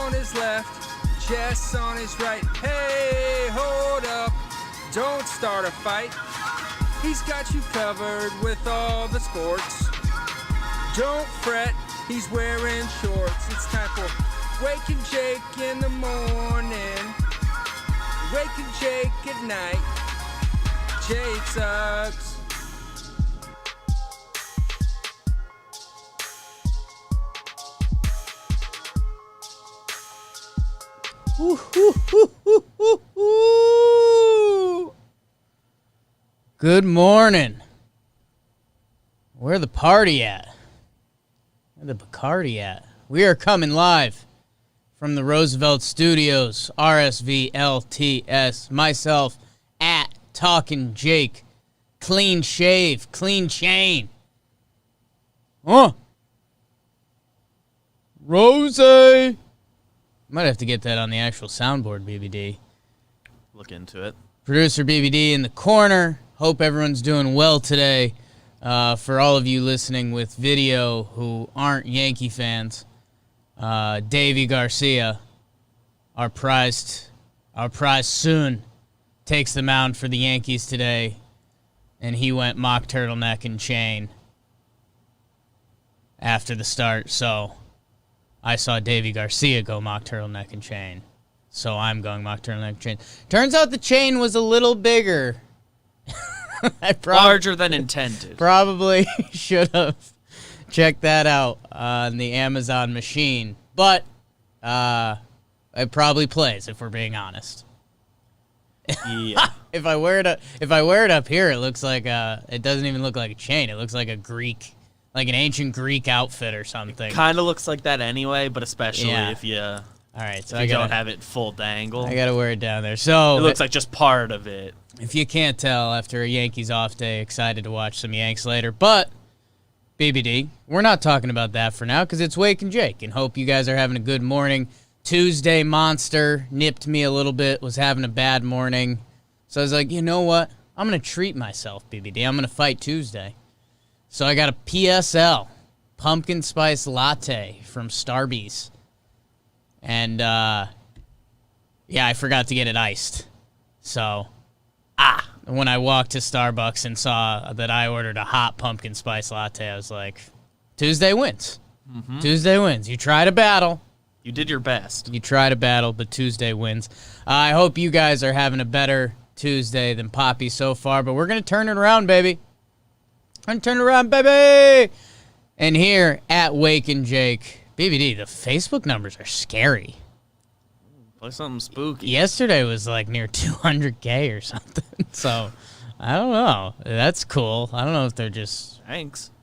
on his left, Jess on his right. Hey, hold up, don't start a fight. He's got you covered with all the sports. Don't fret, he's wearing shorts. It's time for Waking Jake in the morning, Waking Jake at night. Jake sucks. Good morning. Where the party at? Where the Bacardi at? We are coming live from the Roosevelt Studios, RSVLTS. Myself at Talking Jake. Clean shave, clean chain. Rose. Might have to get that on the actual soundboard, BBD. Look into it. Producer BBD in the corner. Hope everyone's doing well today. For all of you listening with video who aren't Yankee fans, Davey Garcia, our prize soon, takes the mound for the Yankees today, and he went mock turtleneck and chain after the start, so I saw Davey Garcia go mock turtleneck and chain, so I'm going mock turtleneck and chain. Turns out the chain was a little bigger. Larger than intended. Probably should have checked that out on the Amazon machine, but it probably plays if we're being honest. Yeah. If I wear it up here, it looks like it doesn't even look like a chain. It looks like a Greek. Like an ancient Greek outfit or something. Kind of looks like that anyway, but especially if you all right, so if you don't have it full dangle. I gotta wear it down there. So it looks like just part of it. If you can't tell, after a Yankees off day, excited to watch some Yanks later. But BBD, we're not talking about that for now because it's Wake and Jake, and hope you guys are having a good morning. Tuesday monster nipped me a little bit, was having a bad morning, so I was like, you know what? I'm gonna treat myself, BBD. I'm gonna fight Tuesday. So I got a PSL, pumpkin spice latte from Starbucks. And, I forgot to get it iced. So, when I walked to Starbucks and saw that I ordered a hot pumpkin spice latte, I was like, Tuesday wins. Mm-hmm. Tuesday wins. You try to battle. You did your best. You try to battle, but Tuesday wins. I hope you guys are having a better Tuesday than Poppy so far, but we're going to turn it around, baby. And turn around, baby! And here at Wake and Jake, BBD, the Facebook numbers are scary. Play something spooky. Yesterday was like near 200K or something. So, I don't know. That's cool. I don't know if they're just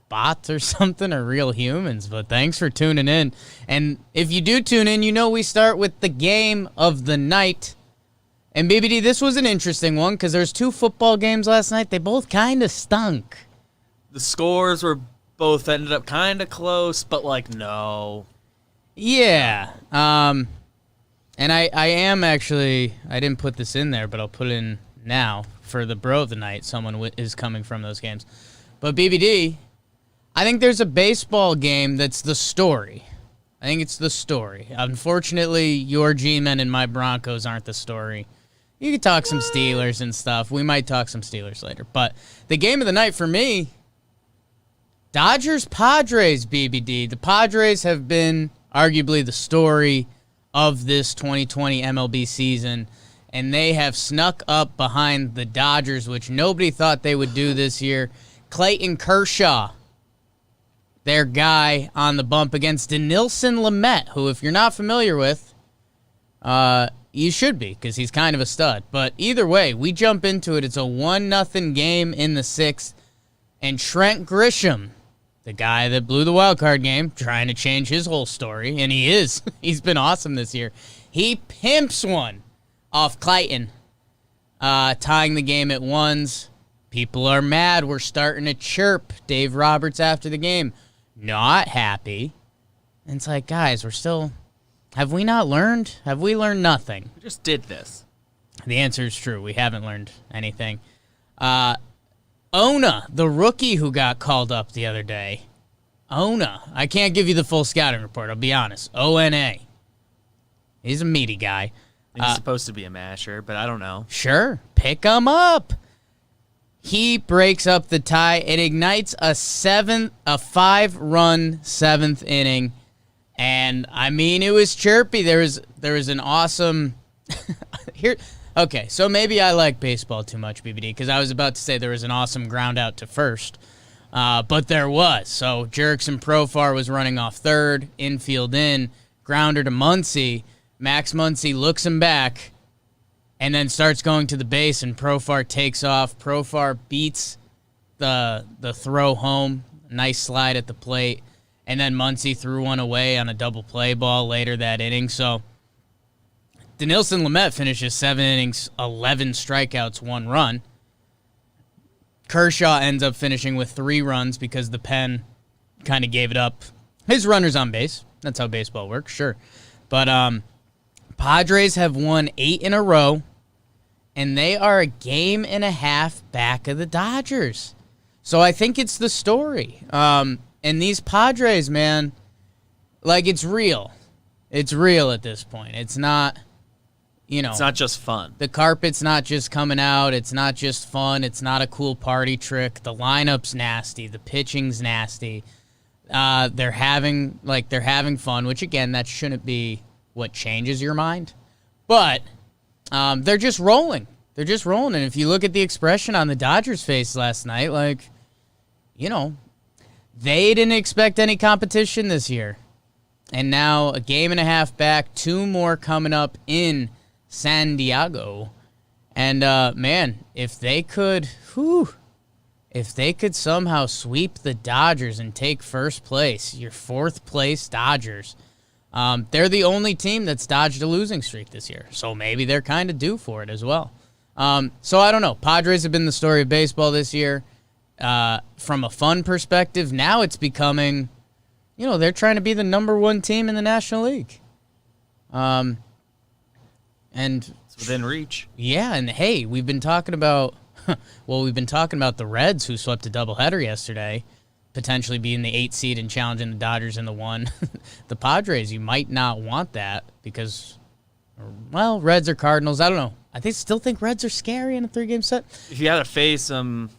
bots or something or real humans, but thanks for tuning in. And if you do tune in, you know we start with the game of the night. And BBD, this was an interesting one because there's 2 football games last night. They both kind of stunk. The scores were both ended up kind of close, but no. Yeah. And I am actually, I didn't put this in there, but I'll put it in now for the bro of the night. Someone is coming from those games. But BBD, I think there's a baseball game that's the story. I think it's the story. Unfortunately, your G-Men and my Broncos aren't the story. You could talk some Steelers and stuff. We might talk some Steelers later. But the game of the night for me, Dodgers-Padres, BBD. The Padres have been arguably the story of this 2020 MLB season, and they have snuck up behind the Dodgers, which nobody thought they would do this year. Clayton Kershaw, their guy on the bump against Dinelson Lamet, who, if you're not familiar with, you should be, because he's kind of a stud. But either way, we jump into it. It's a 1-0 game in the 6th, and Trent Grisham, the guy that blew the wild card game, trying to change his whole story, and he is. He's been awesome this year. He pimps one off Clayton, tying the game at 1s. People are mad. We're starting to chirp Dave Roberts after the game. Not happy. And it's like, guys, we're still... Have we not learned? Have we learned nothing? We just did this. The answer is true. We haven't learned anything. Ona, the rookie who got called up the other day. Ona. I can't give you the full scouting report, I'll be honest. ONA. He's a meaty guy. He's supposed to be a masher, but I don't know. Sure, pick him up. He breaks up the tie. It ignites a 5-run seventh inning, and I mean it was chirpy. There was an awesome here. Okay, so maybe I like baseball too much, BBD, because I was about to say there was an awesome ground out to first, but there was. So Jerickson Profar was running off third, infield in, grounder to Muncy. Max Muncy looks him back, and then starts going to the base, and Profar takes off. Profar beats the throw home. Nice slide at the plate. And then Muncy threw one away on a double play ball later that inning. So Dinelson Lamet finishes 7 innings, 11 strikeouts, 1 run. Kershaw ends up finishing with 3 runs because the pen kind of gave it up. His runner's on base. That's how baseball works, sure. But Padres have won 8 in a row, and they are a game and a half back of the Dodgers. So I think it's the story. And these Padres, man, like, it's real. It's real at this point. It's not, it's not just fun. The carpet's not just coming out. It's not just fun. It's not a cool party trick. The lineup's nasty. The pitching's nasty. They're having fun, which, again, that shouldn't be what changes your mind. But they're just rolling. They're just rolling. And if you look at the expression on the Dodgers' face last night, like, they didn't expect any competition this year. And now a game and a half back, 2 more coming up in San Diego. And, man, if they could somehow sweep the Dodgers and take first place, your 4th place Dodgers, they're the only team that's dodged a losing streak this year. So maybe they're kind of due for it as well. So I don't know. Padres have been the story of baseball this year. From a fun perspective, now it's becoming, they're trying to be the number 1 team in the National League. And it's within reach. Yeah, and hey, we've been talking about the Reds, who swept a doubleheader yesterday, potentially being the 8 seed and challenging the Dodgers in the 1. The Padres, you might not want that because, well, Reds or Cardinals, I don't know. I still think Reds are scary in a 3-game set. If you had to face them,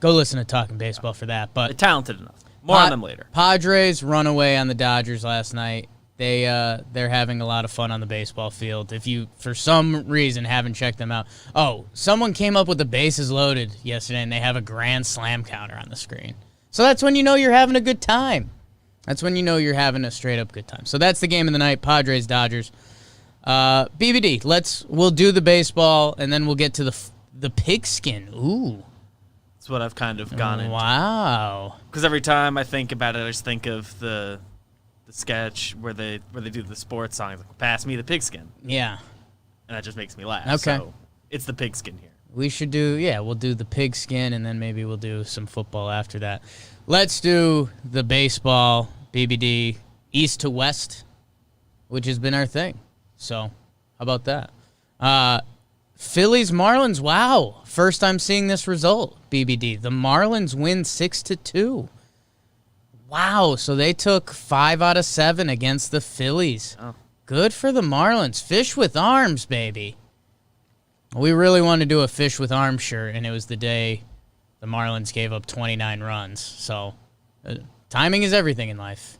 go listen to Talking Baseball for that. But they're talented enough. More on them later. Padres run away on the Dodgers last night. They're having a lot of fun on the baseball field. If you, for some reason, haven't checked them out. Oh, someone came up with the bases loaded yesterday, and they have a grand slam counter on the screen. So that's when you know you're having a good time. That's when you know you're having a straight-up good time. So that's the game of the night, Padres-Dodgers. BBD, we'll do the baseball, and then we'll get to the pigskin. Ooh. That's what I've kind of gone into. Wow. Because every time I think about it, I just think of the sketch where they do the sports song, like, pass me the pigskin. Yeah. And that just makes me laugh. Okay. So it's the pigskin here. We'll do the pigskin, and then maybe we'll do some football after that. Let's do the baseball, BBD, east to west, which has been our thing. So, how about that? Phillies Marlins. Wow, first time seeing this result. BBD. The Marlins win 6-2. Wow, so they took 5 out of 7 against the Phillies. Oh. Good for the Marlins. Fish with arms, baby. We really wanted to do a fish with arms shirt, and it was the day the Marlins gave up 29 runs. So, timing is everything in life.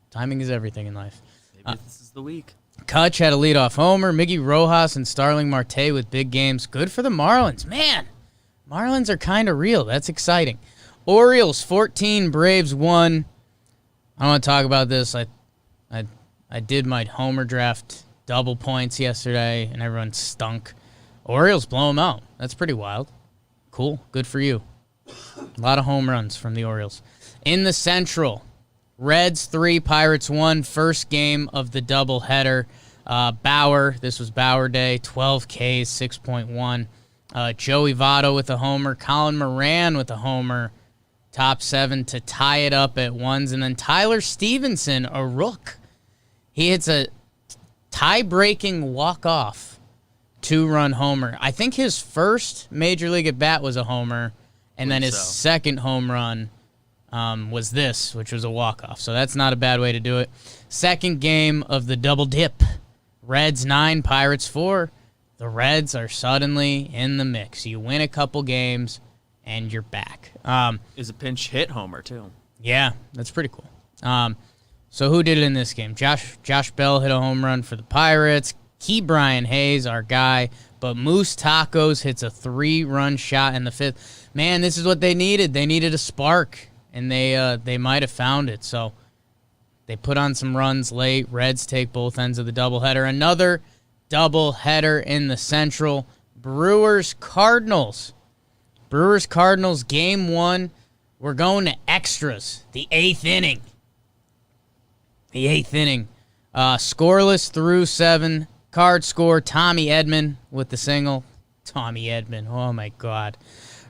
Timing is everything in life. Maybe this is the week. Kutch had a leadoff homer. Miggy Rojas and Starling Marte with big games. Good for the Marlins. Man, Marlins are kind of real. That's exciting. Orioles 14, Braves 1. I don't want to talk about this. I did my homer draft double points yesterday, and everyone stunk. Orioles blow them out. That's pretty wild. Cool. Good for you. A lot of home runs from the Orioles. In the Central, Reds 3, Pirates 1. First game of the doubleheader. Bauer, this was Bauer Day, 12 Ks, 6.1. Joey Votto with a homer. Colin Moran with a homer. Top 7 to tie it up at ones. And then Tyler Stevenson, a rook. He hits a tie-breaking walk-off 2-run homer. I think his first Major League at-bat was a homer, and then his second home run was this, which was a walk-off. So that's not a bad way to do it. Second game of the double dip. Reds 9, Pirates 4. The Reds are suddenly in the mix. You win a couple games, and you're back. Is a pinch hit homer, too. Yeah, that's pretty cool. So who did it in this game? Josh Bell hit a home run for the Pirates. Brian Hayes, our guy. But Moose Tacos hits a 3-run shot in the 5th. Man, this is what they needed. They needed a spark, and they might have found it. So they put on some runs late. Reds take both ends of the doubleheader. Another doubleheader in the Central. Brewers-Cardinals. Brewers-Cardinals, game 1. We're going to extras. The 8th inning. Scoreless through 7. Card score, Tommy Edman with the single. Tommy Edman, oh my God.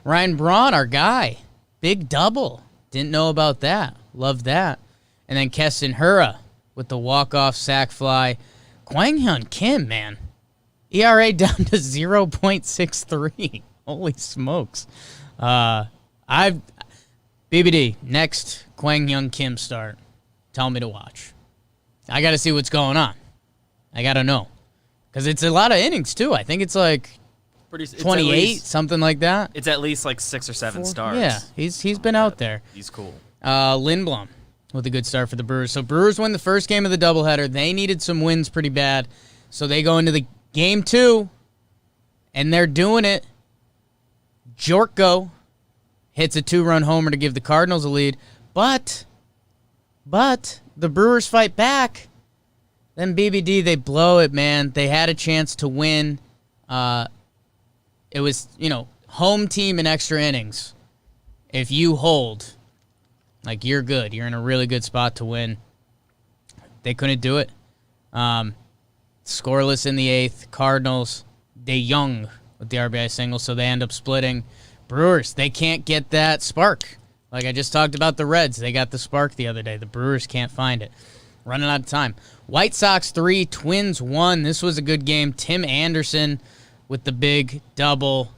Ryan Braun, our guy. Big double. Didn't know about that. Love that. And then Keston Hura with the walk-off sac fly. Kwang Hyun Kim, man. ERA down to 0.63. Holy smokes. BBD, next Kwang Hyun Kim start. Tell me to watch. I got to see what's going on. I got to know. Because it's a lot of innings, too. I think it's like 28, something like that. It's at least like 6 or 7 starts. Yeah, he's been out there. He's cool. Lindblom with a good start for the Brewers. So Brewers win the first game of the doubleheader. They needed some wins pretty bad. So they go into the game 2, and they're doing it. Jorko hits a 2-run homer to give the Cardinals a lead. But the Brewers fight back. Then BBD, they blow it, man. They had a chance to win. It was, home team in extra innings. If you hold, you're good. You're in a really good spot to win. They couldn't do it. Scoreless in the 8th. Cardinals, De Jong with the RBI single, so they end up splitting. Brewers, they can't get that spark. Like I just talked about the Reds. They got the spark the other day. The Brewers can't find it. Running out of time. White Sox 3, Twins 1. This was a good game. Tim Anderson with the big double,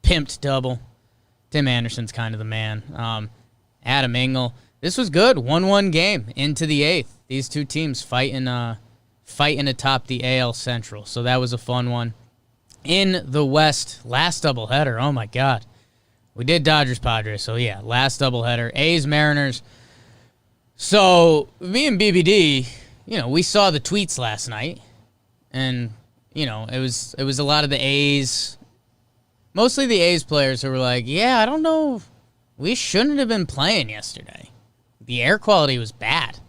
pimped double. Tim Anderson's kind of the man. Adam Engel. This was good. 1-1 game into the 8th. These two teams fighting atop the AL Central. So that was a fun one. In the West, last doubleheader. Oh, my God. We did Dodgers-Padres, so yeah, last doubleheader. A's Mariners. So me and BBD, we saw the tweets last night, and it was a lot of the A's, mostly the A's players who were like, yeah, I don't know, we shouldn't have been playing yesterday. The air quality was bad.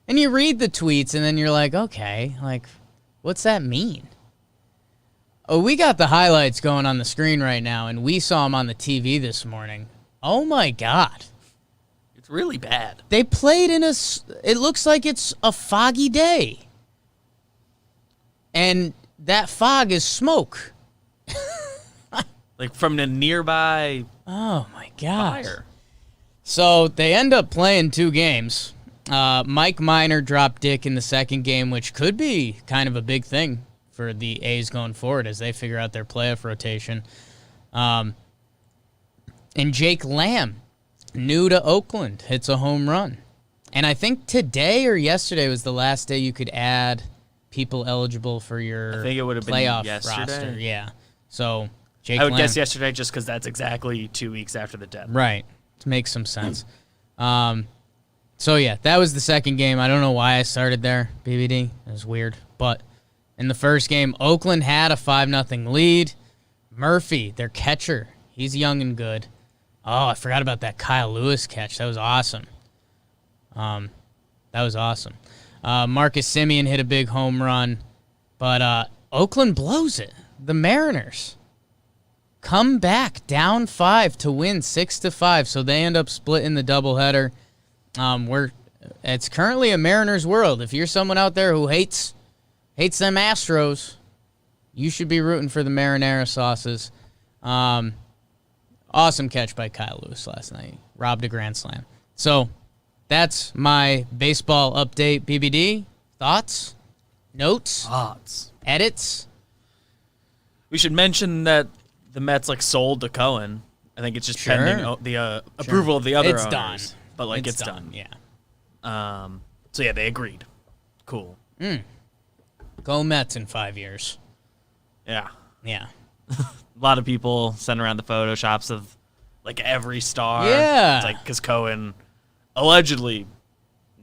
And you read the tweets, and then you're like, okay, what's that mean? Oh, we got the highlights going on the screen right now, and we saw them on the TV this morning. Oh, my God. It's really bad. They played it looks like it's a foggy day. And that fog is smoke. Like from the nearby Oh, my God. fire. So they end up playing 2 games. Mike Minor dropped Dick in the second game, which could be kind of a big thing for the A's going forward as they figure out their playoff rotation. And Jake Lamb, new to Oakland, hits a home run. And I think today or yesterday was the last day you could add people eligible for your I think it would have been playoff yesterday. roster. Yeah. So Jake I would Lamb, guess yesterday just because that's exactly 2 weeks after the deadline. right. To make some sense. So, yeah, that was the second game. I don't know why I started there, BBD. It was weird. But in the first game, Oakland had a 5-0 lead. Murphy, their catcher, he's young and good. Oh, I forgot about that Kyle Lewis catch. That was awesome. Marcus Semien hit a big home run. But Oakland blows it. The Mariners come back down 5 to win 6-5. So they end up splitting the doubleheader. It's currently a Mariners world. If you're someone out there who hates them Astros, you should be rooting for the marinara sauces. Awesome catch by Kyle Lewis last night. Robbed a grand slam. So that's my baseball update. BBD, thoughts? Notes? Odds. Edits? We should mention that the Mets sold to Cohen. I think it's just pending the approval of the other It's owners. done. but like it's done. Yeah. So yeah, they agreed. Cool. Go Mets in 5 years. Yeah. Yeah. A lot of people sent around the photoshops of like every star. Yeah. It's like because Cohen allegedly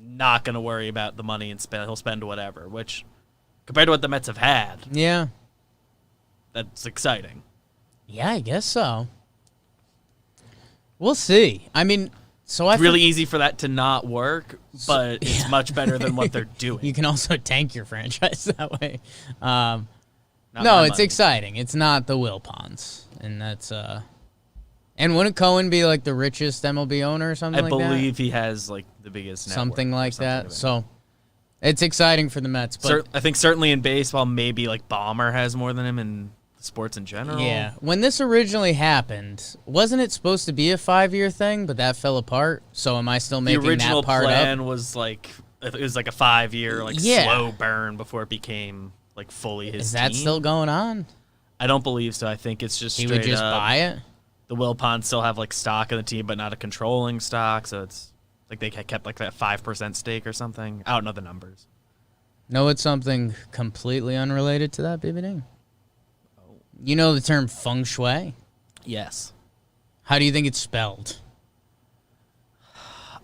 not going to worry about the money and he'll spend whatever, which compared to what the Mets have had, Yeah. that's exciting. Yeah, I guess so. We'll see. I mean, so It's really easy for that to not work, but it's much better than what they're doing. You can also tank your franchise that way. Not No, my it's money. exciting. It's not the Wilpons, and that's And wouldn't Cohen be like the richest MLB owner or something I like that? believe he has like the biggest network Something or like something that. of it. So it's exciting for the Mets, but I think certainly in baseball, maybe like Ballmer has more than him in sports in general. yeah. When this originally happened, wasn't it supposed to be a 5-year thing, but that fell apart? So am I still The making original that part plan up? was like it was like a 5-year like Yeah. slow burn before it became like fully his Is that team. still going on? I don't believe so. I think it's just He straight would just up, buy it? the Wilpons still have like stock in the team, but not a controlling stock. So it's like they kept like that 5% stake or something. I don't know the numbers. Know it's something completely unrelated to that, BBD? You know the term feng shui? Yes, How do you think it's spelled?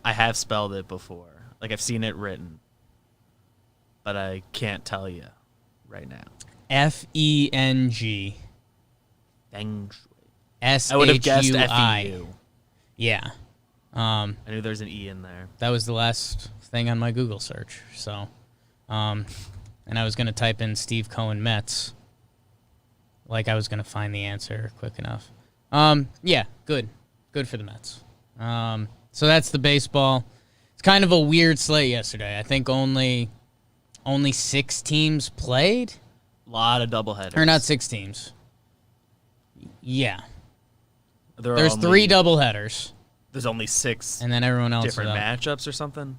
I have spelled it before. Like I've seen it written, but I can't tell you right now. Feng. Feng shui. S-H-U-I. I would have guessed FEU. Yeah. I knew there's an E in there. That was the last thing on my Google search. So, and I was going to type in Steve Cohen Mets. Like I was going to find the answer quick enough. Yeah, good. Good for the Mets. So that's the baseball. It's kind of a weird slate yesterday. I think only 6 teams played. A lot of doubleheaders. Or not 6 teams. Yeah. There are There's only- 3 doubleheaders. There's only 6 And then everyone else different is up. matchups or something.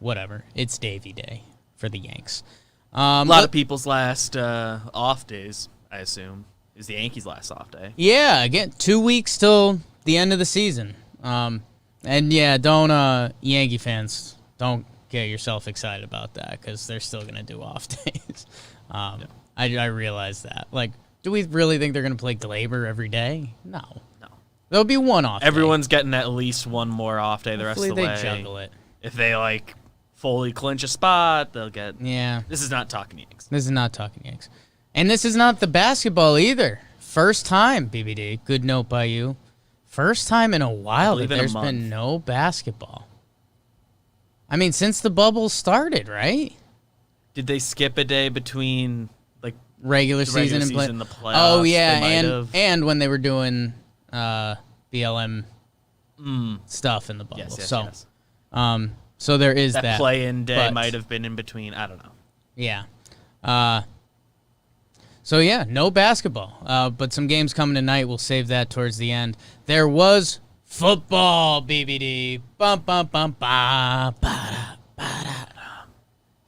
Whatever. It's Davy Day for the Yanks. A lot of people's last off days, I assume, is the Yankees' last off day. Yeah, again, 2 weeks till the end of the season. And yeah, don't Yankee fans, don't get yourself excited about that because they're still gonna do off days. I realize that. Like, do we really think they're gonna play Glaber every day? No. There'll be one off. Everyone's getting at least one more off day the rest of the Hopefully way. they juggle it. If they like fully clinch a spot, they'll get. Yeah. This is not talking Yanks. This is not talking Yanks. And this is not the basketball either. First time, BBD. Good note by you. First time in a while that believe in a there's month. been no basketball. I mean, since the bubble started, right? Did they skip a day between like Regular the season regular and season, the playoffs? Oh yeah, They might and have. and when they were doing BLM stuff in the bubble. Yes. So there is That that. play-in day but- might have been in between. I don't know. Yeah. So yeah, no basketball. But some games coming tonight. We'll save that towards the end. There was football, BBD. Bum bum bum ba ba ba.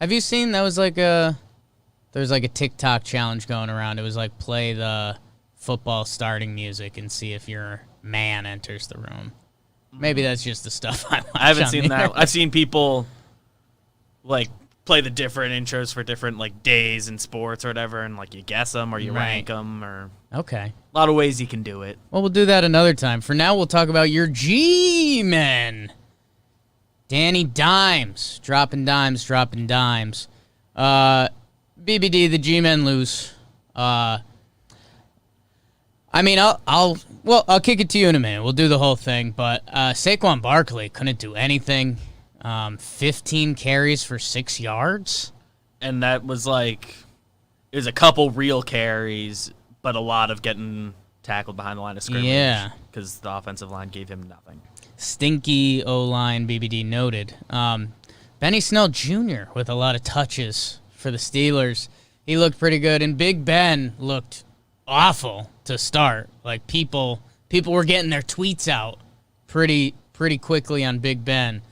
Have you seen? That was like there's like a TikTok challenge going around. It was like play the football starting music and see if your man enters the room. Maybe that's just the stuff I watch. I haven't on seen the that. internet. I've seen people like play the different intros for different like days in sports or whatever, and like you guess them or you Right. rank them, or Okay. a lot of ways you can do it. Well, we'll do that another time. For now, we'll talk about your G-men. Danny Dimes. Dropping dimes. BBD, the G-men lose. I mean, I'll kick it to you in a minute. We'll do the whole thing. But Saquon Barkley couldn't do anything. 15 carries for 6 yards. And that was like, it was a couple real carries, but a lot of getting tackled behind the line of scrimmage. Yeah. Because the offensive line gave him nothing. Stinky O-line, BBD noted. Benny Snell Jr. with a lot of touches for the Steelers. He looked pretty good, and Big Ben looked awful to start. Like people were getting their tweets out pretty quickly on Big Ben.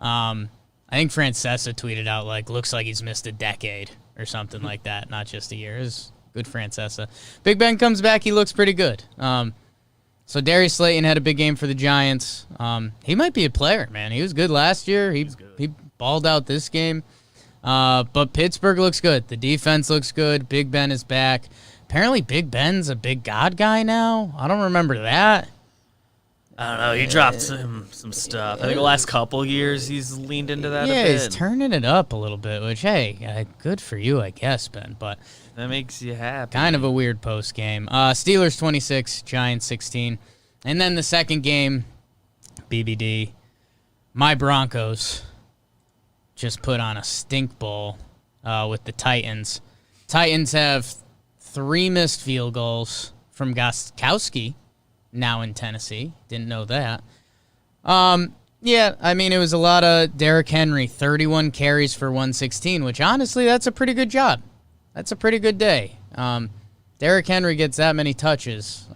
I think Francesa tweeted out like, looks like he's missed a decade or something like that, not just a year. It was good Francesa. Big Ben comes back, he looks pretty good. So Darius Slayton had a big game for the Giants. He might be a player, man. He was good last year. He balled out this game. But Pittsburgh looks good. The defense looks good. Big Ben is back. Apparently Big Ben's a big God guy now. I don't remember that. I don't know. He dropped some stuff. I think the last couple years he's leaned into that a bit. Yeah, he's turning it up a little bit, which, hey, good for you, I guess, Ben. But that makes you happy. Kind of a weird post game. Steelers 26, Giants 16. And then the second game, BBD, my Broncos just put on a stink bowl with the Titans. Titans have 3 missed field goals from Gostkowski, now in Tennessee. Didn't know that. Yeah, I mean, it was a lot of Derrick Henry, 31 carries for 116, which honestly, that's a pretty good job. That's a pretty good day. Derrick Henry gets that many touches.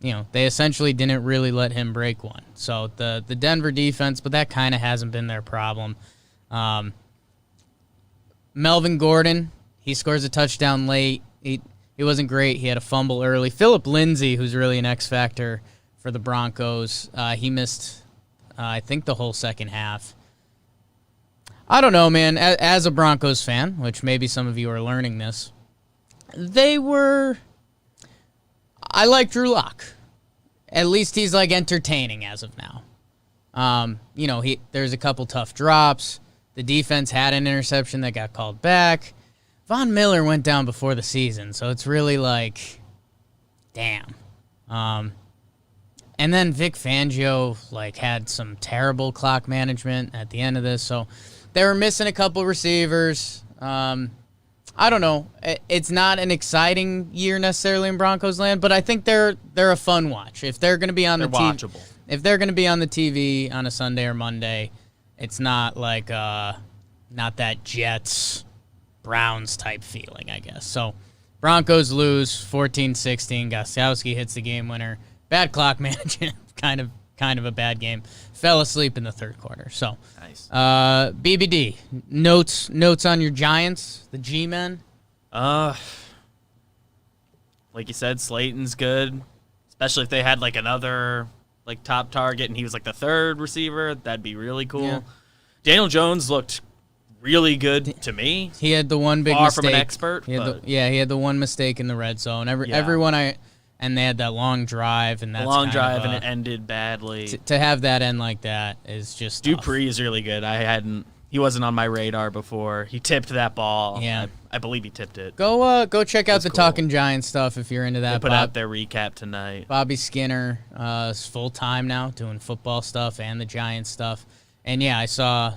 They essentially didn't really let him break one. So the Denver defense, but that kind of hasn't been their problem. Melvin Gordon, he scores a touchdown late. He wasn't great. He had a fumble early. Phillip Lindsay, who's really an X factor for the Broncos, he missed, I think, the whole second half. I don't know, man. As a Broncos fan, which maybe some of you are learning this, I like Drew Lock. At least he's like entertaining as of now. There's a couple tough drops. The defense had an interception that got called back. Von Miller went down before the season, so it's really like, damn. And then Vic Fangio had some terrible clock management at the end of this, so they were missing a couple receivers. I don't know. It's not an exciting year necessarily in Broncos land, but I think they're a fun watch. If they're going to be on the TV, if they're going to be on the TV on a Sunday or Monday, it's not like not that Jets Browns type feeling, I guess. So Broncos lose 14-16. Gostkowski hits the game winner. Bad clock management, kind of a bad game. Fell asleep in the third quarter. So nice. BBD, notes on your Giants, the G-men? Like you said, Slayton's good, especially if they had another top target and he was the third receiver. That'd be really cool. Yeah. Daniel Jones looked really good to me. He had the one big Far mistake. from an expert. He had the one mistake in the red zone. And they had that long drive, and that's and it ended badly. To have that end like that is just Dupree is really good. He wasn't on my radar before. He tipped that ball. Yeah, I believe he tipped it. Go check out the cool. Talking Giants stuff if you're into that. They put out their recap tonight. Bobby Skinner is full time now doing football stuff and the Giants stuff. And yeah, I saw.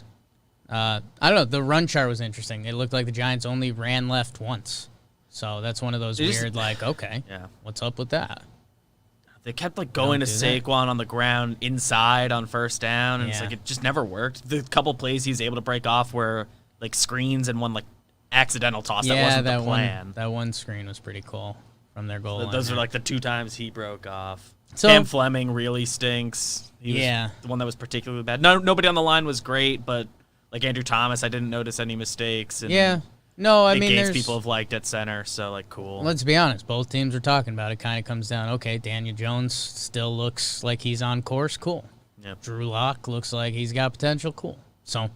I don't know. The run chart was interesting. It looked like the Giants only ran left once. So that's one of those weird, okay, yeah, what's up with that? They kept going to Saquon on the ground inside on first down, and yeah. it just never worked. The couple plays he was able to break off were screens and one accidental toss that wasn't the plan. That one screen was pretty cool from their goal line. Those are the 2 times he broke off. So, Cam Fleming really stinks. He was the one that was particularly bad. Nobody on the line was great, but Andrew Thomas, I didn't notice any mistakes. And yeah. No, I mean, there's people have liked at center, so cool. Let's be honest. Both teams are talking about it. Kind of comes down. Okay, Daniel Jones still looks like he's on course. Cool. Yep. Drew Lock looks like he's got potential. Cool. So,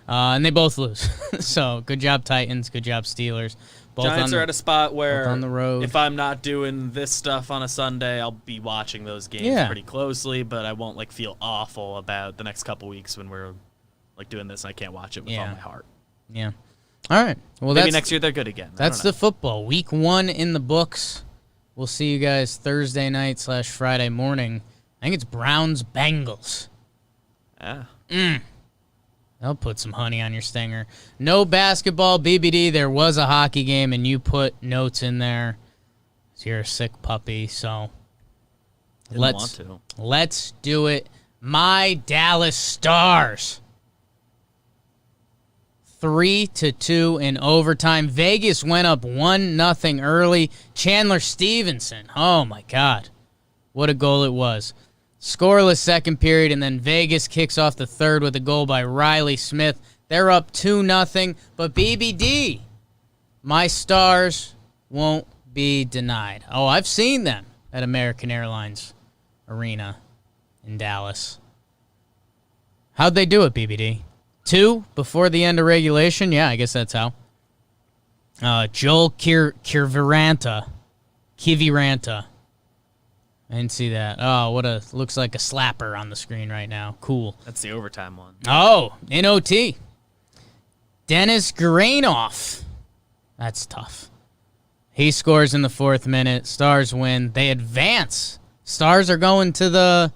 and they both lose. So, good job Titans. Good job Steelers. Both Giants are at a spot where on the road. If I'm not doing this stuff on a Sunday, I'll be watching those games pretty closely, but I won't feel awful about the next couple weeks when we're doing this and I can't watch it with all my heart. Yeah. All right. Well, maybe next year they're good again. That's the football. Week 1 in the books. We'll see you guys Thursday night / Friday morning. I think it's Browns-Bengals. Yeah. I'll put some honey on your stinger. No basketball, BBD. There was a hockey game, and you put notes in there. So you're a sick puppy, so let's do it. My Dallas Stars. 3-2 in overtime. Vegas went up 1-0 early. Chandler Stevenson. Oh, my God. What a goal it was. Scoreless second period, and then Vegas kicks off the third with a goal by Riley Smith. They're up 2-0. But BBD, my Stars won't be denied. Oh, I've seen them. at American Airlines Arena in Dallas. How'd they do it, BBD? 2 before the end of regulation? Yeah, I guess that's how. Joel Kiviranta. I didn't see that. Oh, looks like a slapper on the screen right now. Cool. That's the overtime one. Oh, in OT. Dennis Guranoff. That's tough. He scores in the 4th minute. Stars win. They advance. Stars are going to the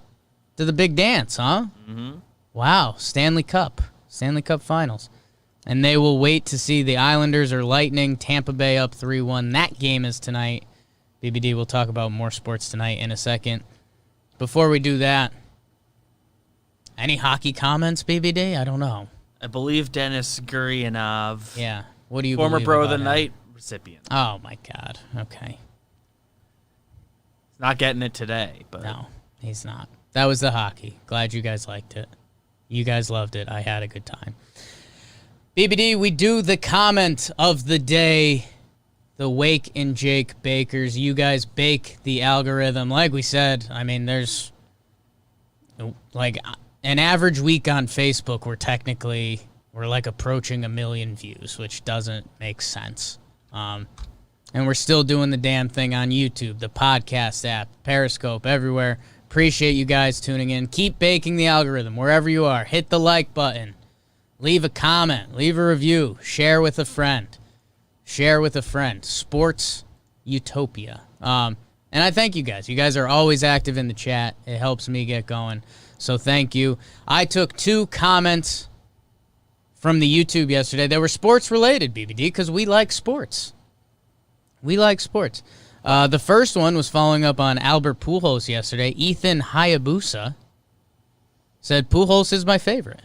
big dance, huh? Mm-hmm. Wow, Stanley Cup Finals. And they will wait to see the Islanders or Lightning. Tampa Bay up 3-1. That game is tonight. BBD will talk about more sports tonight in a second. Before we do that, any hockey comments, BBD? I don't know. I believe Dennis Gurianov. Yeah. What do you Former believe Bro of about the him? Night recipient. Oh, my God. Okay. Not getting it today, but No, he's not. That was the hockey. Glad you guys liked it. You guys loved it. I had a good time. BBD, we do the comment of the day. The Wake and Jake Bakers. You guys bake the algorithm. Like we said, I mean, there's like an average week on Facebook we're like approaching 1 million views, which doesn't make sense. And we're still doing the damn thing on YouTube, the podcast app, Periscope, everywhere. Appreciate you guys tuning in. Keep baking the algorithm wherever you are. Hit the like button. Leave a comment. Leave a review. Share with a friend. Sports Utopia. And I thank you guys. You guys are always active in the chat. It helps me get going. So thank you. I took 2 comments from the YouTube yesterday. They were sports related, BBD, because we like sports. The first one was following up on Albert Pujols yesterday. Ethan Hayabusa said, Pujols is my favorite.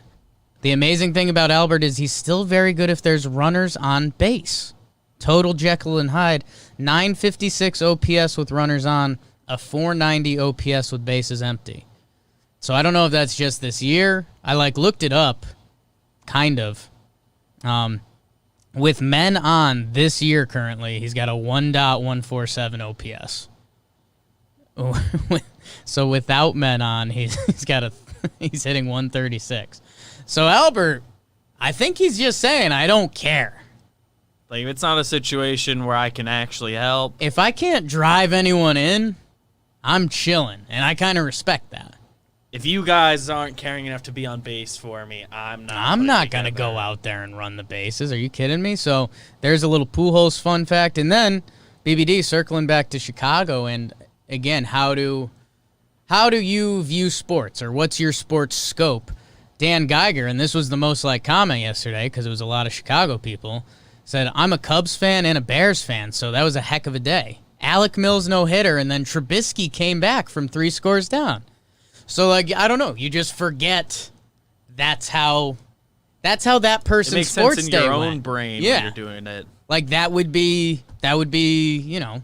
The amazing thing about Albert is he's still very good if there's runners on base. Total Jekyll and Hyde, 956 OPS with runners on, a 490 OPS with bases empty. So I don't know if that's just this year. I looked it up, kind of. With men on this year currently, he's got a 1.147 OPS. So without men on, he's hitting 136. So Albert, I think he's just saying, I don't care. like it's not a situation where I can actually help. If I can't drive anyone in, I'm chilling, and I kind of respect that. If you guys aren't caring enough to be on base for me, I'm not going to go out there and run the bases. Are you kidding me? So there's a little Pujols fun fact. And then BBD circling back to Chicago. And again, how do you view sports, or what's your sports scope? Dan Geiger, and this was the most liked comment yesterday because it was a lot of Chicago people, said, I'm a Cubs fan and a Bears fan, so that was a heck of a day. Alec Mills no-hitter, and then Trubisky came back from 3 scores down. So, like, I don't know. You just forget that's how that person's it makes sports sense in day your own went. brain Yeah. when you're doing it. Like, that would be, you know,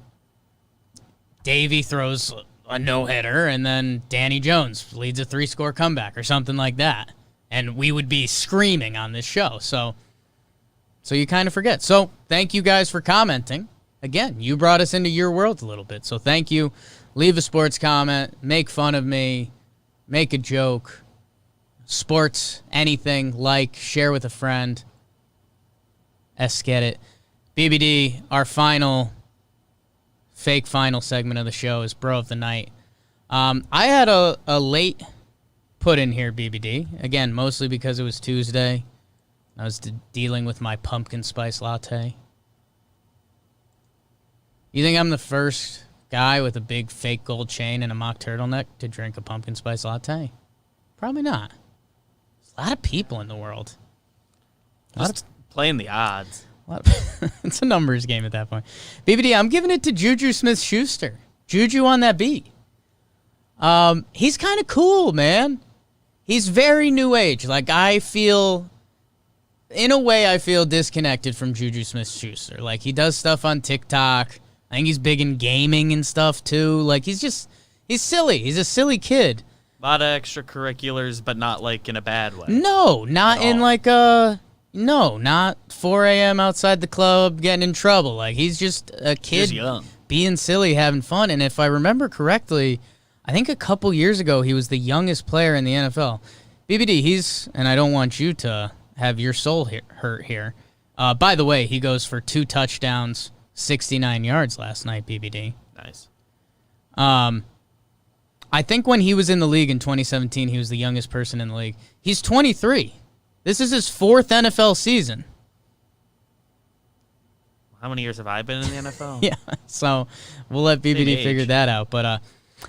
Davey throws a no-hitter, and then Danny Jones leads a 3-score comeback or something like that. And we would be screaming on this show. So you kind of forget. So thank you guys for commenting. Again, you brought us into your world a little bit. So thank you. Leave a sports comment. Make fun of me. Make a joke. Sports, anything. Like, share with a friend. Get it. BBD, our fake final segment of the show is Bro of the Night. I had a late put in here, BBD. Again, mostly because it was Tuesday. I was dealing with my pumpkin spice latte. You think I'm the first guy with a big fake gold chain and a mock turtleneck to drink a pumpkin spice latte? Probably not. There's a lot of people in the world. Just playing the odds. It's a numbers game at that point. BBD, I'm giving it to Juju Smith-Schuster. Juju on that beat. He's kind of cool, man. He's very new age. Like, in a way, I feel disconnected from Juju Smith-Schuster. Like, he does stuff on TikTok. I think he's big in gaming and stuff, too. Like, he's silly. He's a silly kid. A lot of extracurriculars, but not, like, in a bad way. No, not in, like, not 4 a.m. outside the club getting in trouble. Like, he's just a kid He's young. being silly, having fun. And if I remember correctly, I think a couple years ago he was the youngest player in the NFL. BBD, and I don't want you to have your soul hurt here. By the way, he goes for 2 touchdowns, 69 yards last night, BBD. Nice. I think when he was in the league in 2017, he was the youngest person in the league. He's 23. This is his 4th NFL season. How many years have I been in the NFL? Yeah, so we'll let BBD figure that out. But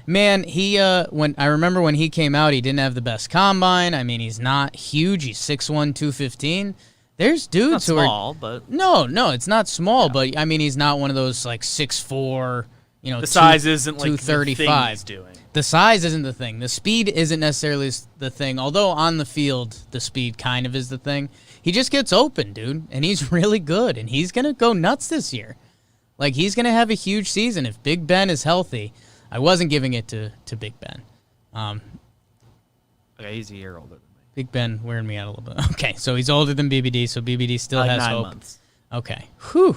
man, when I remember when he came out, he didn't have the best combine. I mean, he's not huge. He's 6'1", 215. There's dudes not who small, are but no, it's not small. Yeah. But I mean, he's not one of those like 6'4". The size isn't like 235. the thing he's doing. The size isn't the thing. The speed isn't necessarily the thing. Although on the field, the speed kind of is the thing. He just gets open, dude, and he's really good, and he's going to go nuts this year. Like, he's going to have a huge season if Big Ben is healthy. I wasn't giving it to Big Ben. Okay, he's a year older than me. Big Ben wearing me out a little bit. Okay, so he's older than BBD, so BBD still has 9 hope. months. Okay. Whew.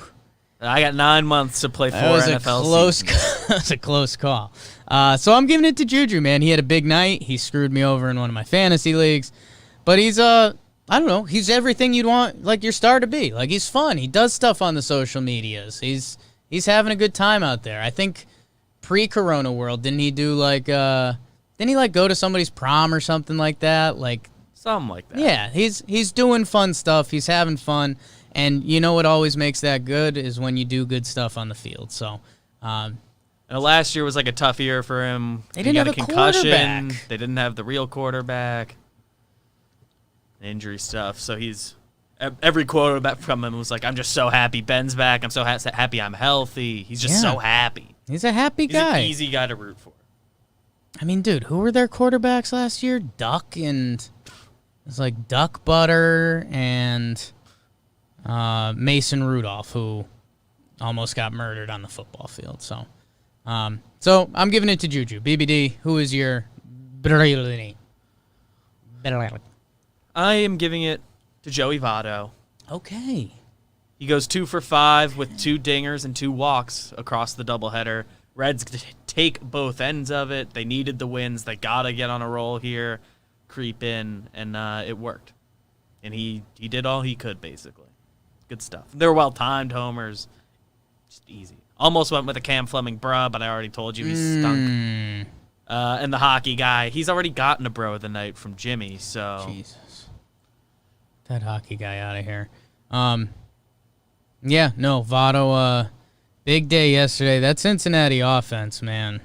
I got 9 months to play 4 NFL seasons. That was a close call. So I'm giving it to Juju, man. He had a big night. He screwed me over in one of my fantasy leagues. But he's, I don't know, he's everything you'd want, like, your star to be. Like, he's fun. He does stuff on the social medias. He's having a good time out there. I think pre-corona world, didn't he do, like, go to somebody's prom or something like that? Like, something like that. Yeah, he's doing fun stuff. He's having fun. And you know what always makes that good is when you do good stuff on the field. So, last year was like a tough year for him. They didn't have a quarterback. They didn't have the real quarterback. Injury stuff. So every quarterback from him was like, "I'm just so happy Ben's back. I'm so happy I'm healthy." He's just so happy. He's a happy guy. He's an easy guy to root for. I mean, dude, who were their quarterbacks last year? Duck and it was like Duck Butter and Mason Rudolph, who almost got murdered on the football field. So I'm giving it to Juju. BBD, who is your brilliant? I am giving it to Joey Votto. Okay. He goes 2 for 5 with 2 dingers and 2 walks across the doubleheader. Reds take both ends of it. They needed the wins. They got to get on a roll here, creep in, and it worked. And he did all he could, basically. Good stuff. They were well-timed homers. Just easy. Almost went with a Cam Fleming bruh, but I already told you he stunk. And the hockey guy, he's already gotten a bro of the night from Jimmy, so... Jesus. That hockey guy out of here. Yeah, no, Votto, big day yesterday. That Cincinnati offense, man,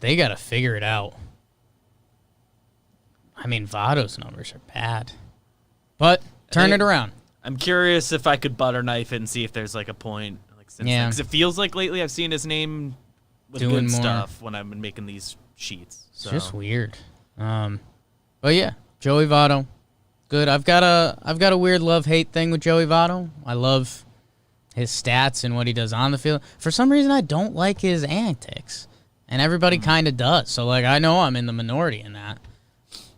they got to figure it out. I mean, Votto's numbers are bad. But turn it around. I'm curious if I could butter knife it and see if there's like a point. Yeah. Because it feels like lately I've seen his name with doing good stuff when I've been making these sheets. So. It's just weird. But yeah, Joey Votto. Good. I've got a weird love-hate thing with Joey Votto. I love his stats and what he does on the field. For some reason, I don't like his antics, and everybody kind of does. So, like, I know I'm in the minority in that.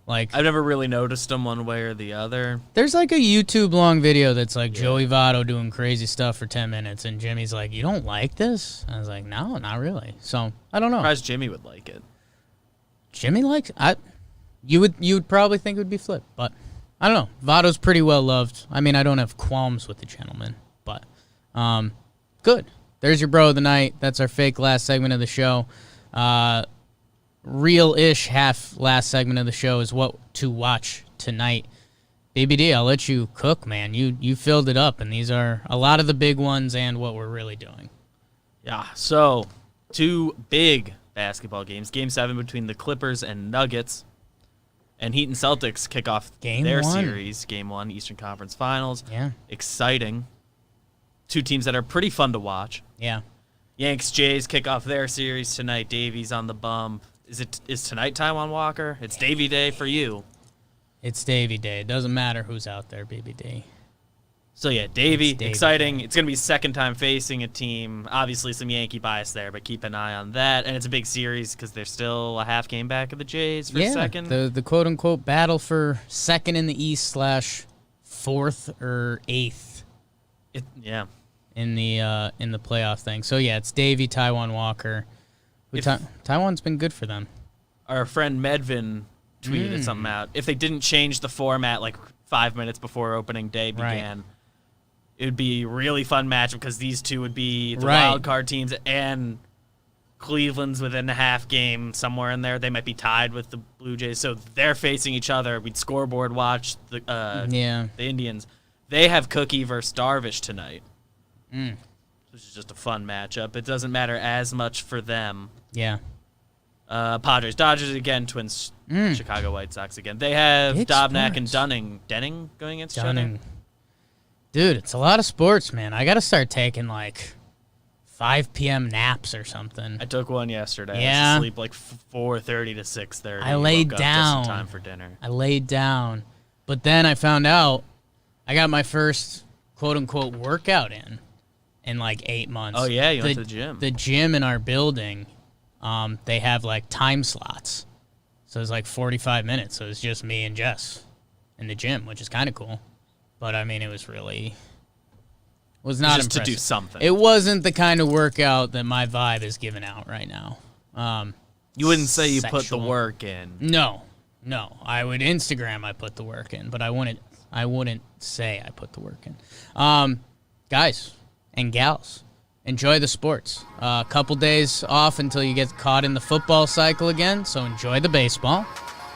Like, I've never really noticed him one way or the other. There's like a YouTube-long video that's like Joey Votto doing crazy stuff for 10 minutes, and Jimmy's like, "You don't like this?" I was like, "No, not really." So I don't know. I'm surprised Jimmy would like it. Jimmy likes you would probably think it would be flipped, but I don't know. Votto's pretty well loved. I mean, I don't have qualms with the gentleman, but good. There's your bro of the night. That's our fake last segment of the show. Real-ish half last segment of the show is what to watch tonight. BBD, I'll let you cook, man. You filled it up, and these are a lot of the big ones and what we're really doing. Yeah, so 2 big basketball games. Game 7 between the Clippers and Nuggets. And Heat and Celtics kick off their series. Game 1, Eastern Conference Finals. Yeah. Exciting. 2 teams that are pretty fun to watch. Yeah. Yanks, Jays kick off their series tonight. Davies on the bump. Is tonight time on Walker? It's Davy Day for you. It's Davy Day. It doesn't matter who's out there, BBD. So, yeah, Davy, exciting. Day. It's going to be second time facing a team. Obviously, some Yankee bias there, but keep an eye on that. And it's a big series because they're still a half game back of the Jays for second. The quote-unquote battle for second in the East / 4th or 8th. Yeah. in the playoff thing. So yeah, it's Davey, Taiwan Walker. Taiwan's been good for them. Our friend Medvin tweeted something out. If they didn't change the format like 5 minutes before opening day began, it would be a really fun match because these two would be the wild card teams, and Cleveland's within a half game somewhere in there. They might be tied with the Blue Jays, so they're facing each other. We'd scoreboard watch the Indians. They have Cookie versus Darvish tonight, which is just a fun matchup. It doesn't matter as much for them. Yeah. Padres, Dodgers again, Twins, Chicago White Sox again. They have Big Dobnak and sports. Denning going against each other. Dude, it's a lot of sports, man. I got to start taking, like, 5 p.m. naps or something. I took one yesterday. Yeah. I was asleep like 4:30 to 6:30. I laid woke up down. just in time for dinner. I laid down. But then I found out I got my first quote-unquote workout in like 8 months. Oh, yeah? You went to the gym. The gym in our building, they have, like, time slots. So it's like 45 minutes. So it's just me and Jess in the gym, which is kind of cool. But, I mean, it was really... was not just impressive. to do something. It wasn't the kind of workout that my vibe is giving out right now. You wouldn't say you put the sexual. work in. No. I would Instagram I put the work in, but I wouldn't say I put the work in. Guys and gals, enjoy the sports. A couple days off until you get caught in the football cycle again, so enjoy the baseball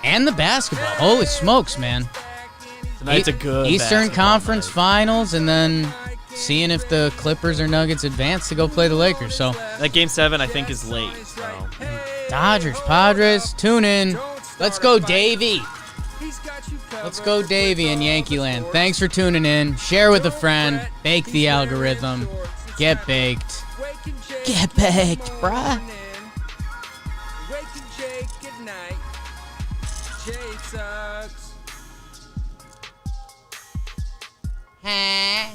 and the basketball. Holy smokes, man. Tonight's a good Eastern basketball Conference night. Finals, and then seeing if the Clippers or Nuggets advance to go play the Lakers. So That Game 7, I think, is late. So. Dodgers, Padres, tune in. Let's go, Davey. Let's go, Davey in Yankee Land. Thanks for tuning in. Share with a friend. Bake the algorithm. Get baked. Get baked, bruh. Waking Jake at night. Jake sucks. Huh?